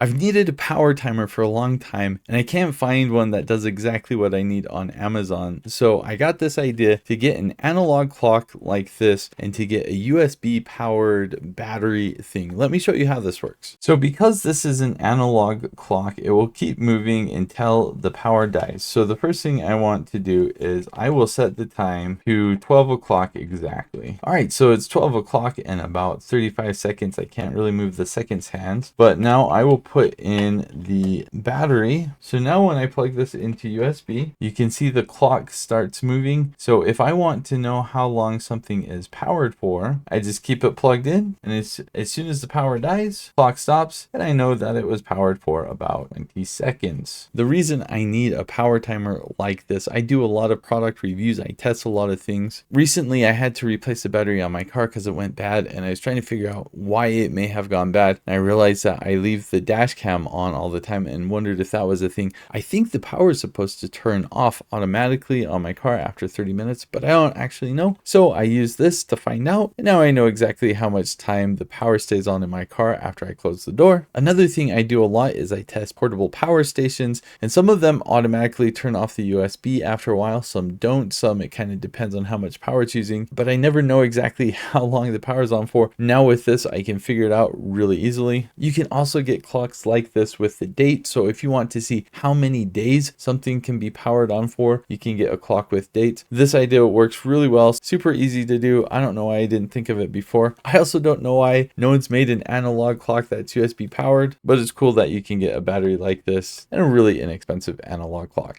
I've needed a power timer for a long time, and I can't find one that does exactly what I need on Amazon. So I got this idea to get an analog clock like this and to get a USB powered battery thing. Let me show you how this works. So because this is an analog clock, it will keep moving until the power dies. So the first thing I want to do is I will set the time to 12 o'clock exactly. All right, so it's 12 o'clock and about 35 seconds. I can't really move the seconds hands, but now I will put in the battery. So now when I plug this into USB, you can see the clock starts moving. So if I want to know how long something is powered for, I just keep it plugged in, and as soon as the power dies, clock stops, and I know that it was powered for about 20 seconds. The reason I need a power timer like this, I do a lot of product reviews, I test a lot of things. Recently I had to replace the battery on my car because it went bad, and I was trying to figure out why it may have gone bad, and I realized that I leave the dash cam on all the time and wondered if that was a thing. I think the power is supposed to turn off automatically on my car after 30 minutes, but I don't actually know. So I use this to find out, and now I know exactly how much time the power stays on in my car after I close the door. Another thing I do a lot is I test portable power stations, and some of them automatically turn off the USB after a while, some don't, some it kind of depends on how much power it's using, but I never know exactly how long the power is on for. Now with this, I can figure it out really easily. You can also get clocks like this with the date. So if you want to see how many days something can be powered on for, you can get a clock with dates. This idea works really well, super easy to do. I don't know why I didn't think of it before. I also don't know why no one's made an analog clock that's USB powered, but it's cool that you can get a battery like this and a really inexpensive analog clock.